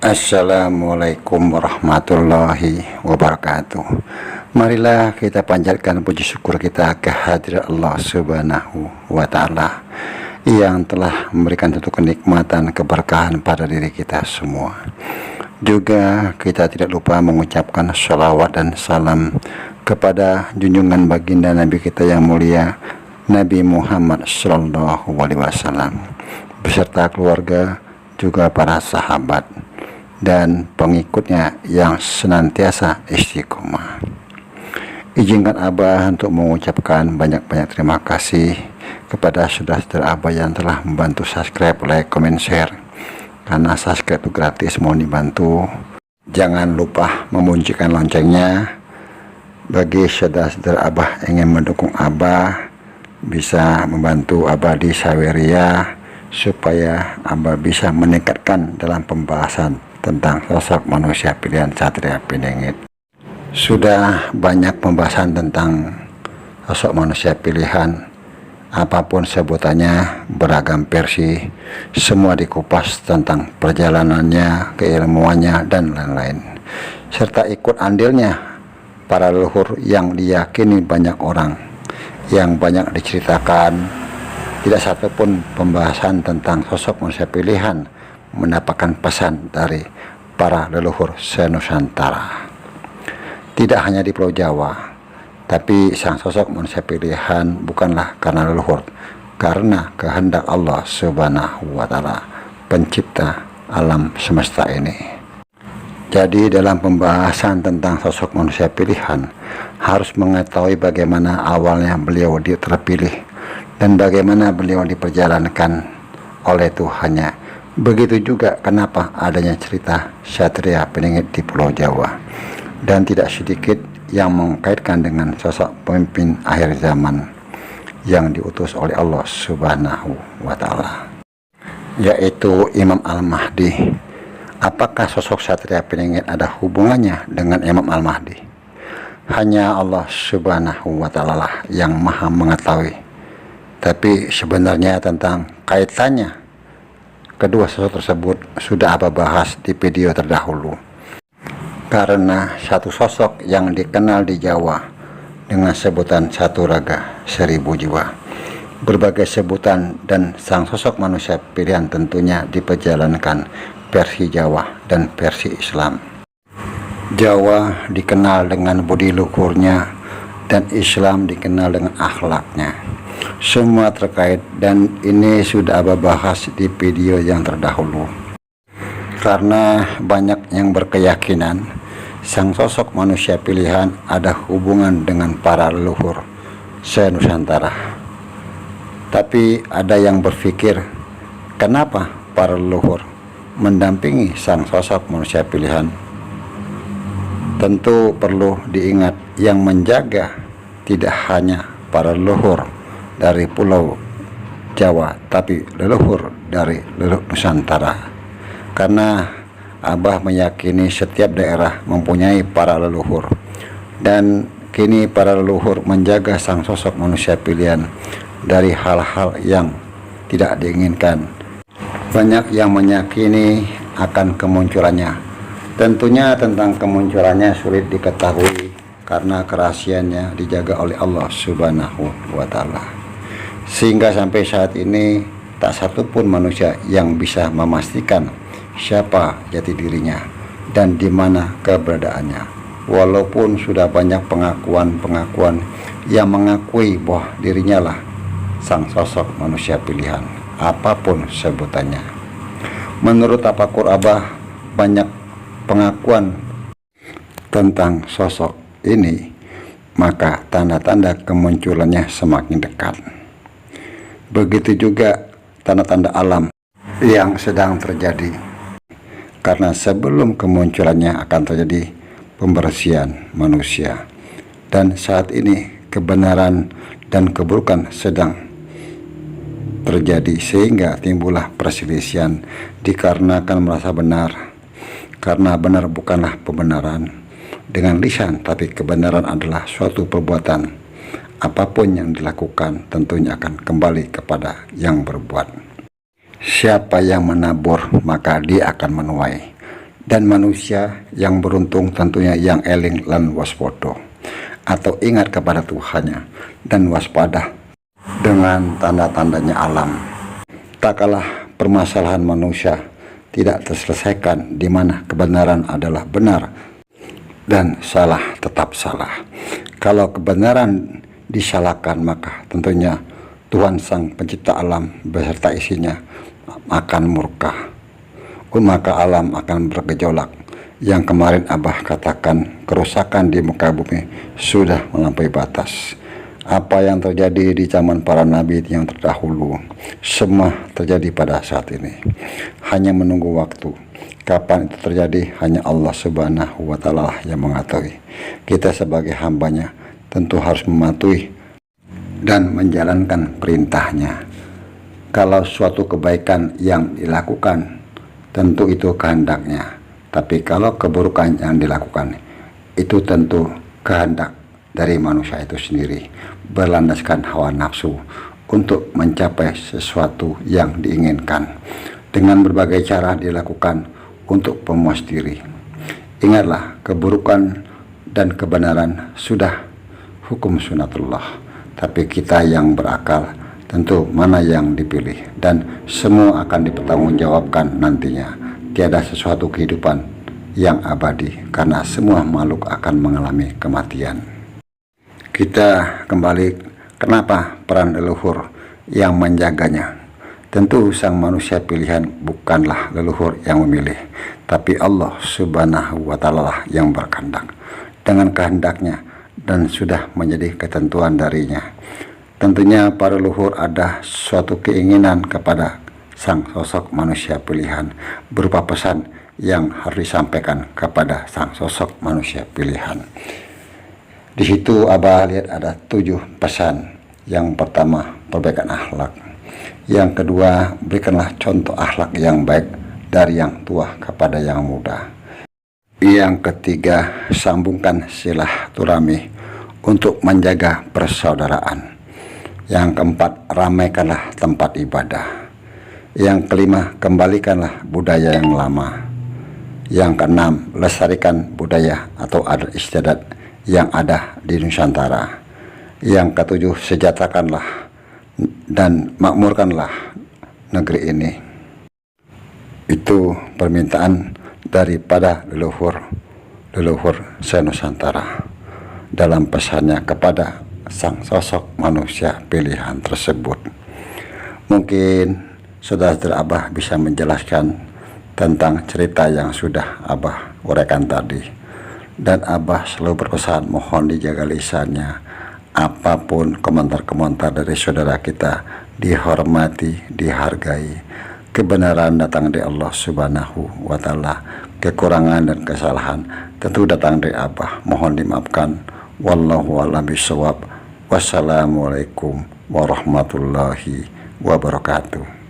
Assalamualaikum warahmatullahi wabarakatuh. Marilah kita panjatkan puji syukur kita kehadirat Allah Subhanahu wa Ta'ala yang telah memberikan satu kenikmatan keberkahan pada diri kita semua. Juga kita tidak lupa mengucapkan sholawat dan salam kepada junjungan baginda Nabi kita yang mulia, Nabi Muhammad Sallallahu Alaihi Wasallam, beserta keluarga, juga para sahabat dan pengikutnya yang senantiasa istiqomah. Izinkan Abah untuk mengucapkan banyak-banyak terima kasih kepada saudara-saudara Abah yang telah membantu subscribe, like, comment, share. Karena subscribe itu gratis, mohon dibantu. Jangan lupa memunculkan loncengnya. Bagi saudara-saudara Abah ingin mendukung Abah, bisa membantu Abah di Saweria supaya Abah bisa meningkatkan dalam pembahasan tentang sosok manusia pilihan Satria Piningit. Sudah banyak pembahasan tentang sosok manusia pilihan, apapun sebutannya, beragam versi, semua dikupas tentang perjalanannya, keilmuannya, dan lain-lain, serta ikut andilnya para leluhur yang diyakini banyak orang, yang banyak diceritakan. Tidak satupun pembahasan tentang sosok manusia pilihan mendapatkan pesan dari para leluhur senusantara. Tidak hanya di Pulau Jawa, tapi sang sosok manusia pilihan bukanlah karena leluhur, karena kehendak Allah Subhanahu wa Ta'ala, pencipta alam semesta ini. Jadi dalam pembahasan tentang sosok manusia pilihan harus mengetahui bagaimana awalnya beliau terpilih dan bagaimana beliau diperjalankan oleh Tuhannya. Begitu juga kenapa adanya cerita Satria Piningit di Pulau Jawa, dan tidak sedikit yang mengkaitkan dengan sosok pemimpin akhir zaman yang diutus oleh Allah Subhanahu wa Ta'ala, yaitu Imam Al-Mahdi. Apakah sosok Satria Piningit ada hubungannya dengan Imam Al-Mahdi? Hanya Allah Subhanahu wa Ta'ala lah yang maha mengetahui. Tapi sebenarnya tentang kaitannya kedua sosok tersebut sudah Abah bahas di video terdahulu. Karena satu sosok yang dikenal di Jawa dengan sebutan satu raga 1000 jiwa, berbagai sebutan, dan sang sosok manusia pilihan tentunya diperjalankan versi Jawa dan versi Islam. Jawa dikenal dengan budi luhurnya dan Islam dikenal dengan akhlaknya. Semua terkait, dan ini sudah Abah bahas di video yang terdahulu. Karena banyak yang berkeyakinan sang sosok manusia pilihan ada hubungan dengan para leluhur senusantara. Tapi ada yang berpikir, kenapa para leluhur mendampingi sang sosok manusia pilihan? Tentu perlu diingat, yang menjaga tidak hanya para leluhur dari Pulau Jawa, tapi leluhur dari leluhur Nusantara. Karena Abah meyakini setiap daerah mempunyai para leluhur, dan kini para leluhur menjaga sang sosok manusia pilihan dari hal-hal yang tidak diinginkan. Banyak yang meyakini akan kemunculannya. Tentunya tentang kemunculannya sulit diketahui karena kerahasiaannya dijaga oleh Allah Subhanahu wa Ta'ala. Sehingga sampai saat ini tak satupun manusia yang bisa memastikan siapa jati dirinya dan di mana keberadaannya. Walaupun sudah banyak pengakuan-pengakuan yang mengakui bahwa dirinya lah sang sosok manusia pilihan, apapun sebutannya. Menurut tafakur Abah, banyak pengakuan tentang sosok ini, maka tanda-tanda kemunculannya semakin dekat. Begitu juga tanda-tanda alam yang sedang terjadi, karena sebelum kemunculannya akan terjadi pembersihan manusia, dan saat ini kebenaran dan keburukan sedang terjadi, sehingga timbullah perselisihan dikarenakan merasa benar, karena benar bukanlah pembenaran dengan lisan, tapi kebenaran adalah suatu perbuatan. Apapun yang dilakukan tentunya akan kembali kepada yang berbuat. Siapa yang menabur maka dia akan menuai, Dan manusia yang beruntung tentunya yang eling lan waspada, atau ingat kepada Tuhannya dan waspada dengan tanda-tandanya alam. Tak kalah permasalahan manusia tidak terselesaikan, di mana kebenaran adalah benar dan salah tetap salah. Kalau kebenaran disalahkan, maka tentunya Tuhan Sang Pencipta alam beserta isinya akan murka. Maka alam akan bergejolak. Yang kemarin Abah katakan, kerusakan di muka bumi sudah melampaui batas. Apa yang terjadi di zaman para nabi yang terdahulu, semua terjadi pada saat ini. Hanya menunggu waktu. Kapan itu terjadi, hanya Allah Subhanahu wa Ta'ala yang mengetahui. Kita sebagai hambanya tentu harus mematuhi dan menjalankan perintahnya. Kalau suatu kebaikan yang dilakukan, tentu itu kehendaknya. Tapi kalau keburukan yang dilakukan, itu tentu kehendak dari manusia itu sendiri, berlandaskan hawa nafsu untuk mencapai sesuatu yang diinginkan dengan berbagai cara dilakukan untuk pemuas diri. Ingatlah, keburukan dan kebenaran sudah hukum sunatullah, tapi kita yang berakal tentu mana yang dipilih, dan semua akan dipertanggungjawabkan nantinya. Tiada sesuatu kehidupan yang abadi, karena semua makhluk akan mengalami kematian. Kita kembali, kenapa peran leluhur yang menjaganya? Tentu sang manusia pilihan bukanlah leluhur yang memilih, tapi Allah Subhanahu wa Ta'ala yang berkehendak dengan kehendaknya, dan sudah menjadi ketentuan darinya. Tentunya para leluhur ada suatu keinginan kepada sang sosok manusia pilihan, berupa pesan yang harus disampaikan kepada sang sosok manusia pilihan. Di situ Abah lihat ada 7 pesan. Yang pertama, perbaikan akhlak. Yang kedua, berikanlah contoh akhlak yang baik dari yang tua kepada yang muda. Yang ketiga, sambungkan silaturahmi untuk menjaga persaudaraan. Yang keempat, ramaikanlah tempat ibadah. Yang kelima, kembalikanlah budaya yang lama. Yang keenam, lestarikan budaya atau adat istiadat yang ada di Nusantara. Yang ketujuh, sejahterakanlah dan makmurkanlah negeri ini. Itu permintaan daripada leluhur se-Nusantara dalam pesannya kepada sang sosok manusia pilihan tersebut. Mungkin saudara Abah bisa menjelaskan tentang cerita yang sudah Abah uraikan tadi, dan Abah selalu berpesan mohon dijaga lisannya. Apapun komentar-komentar dari saudara kita dihormati, dihargai. Kebenaran datang dari Allah Subhanahu wa Ta'ala, kekurangan dan kesalahan tentu datang dari Abah, mohon dimaafkan. Wallahu a'lam bishawab. Wassalamualaikum warahmatullahi wabarakatuh.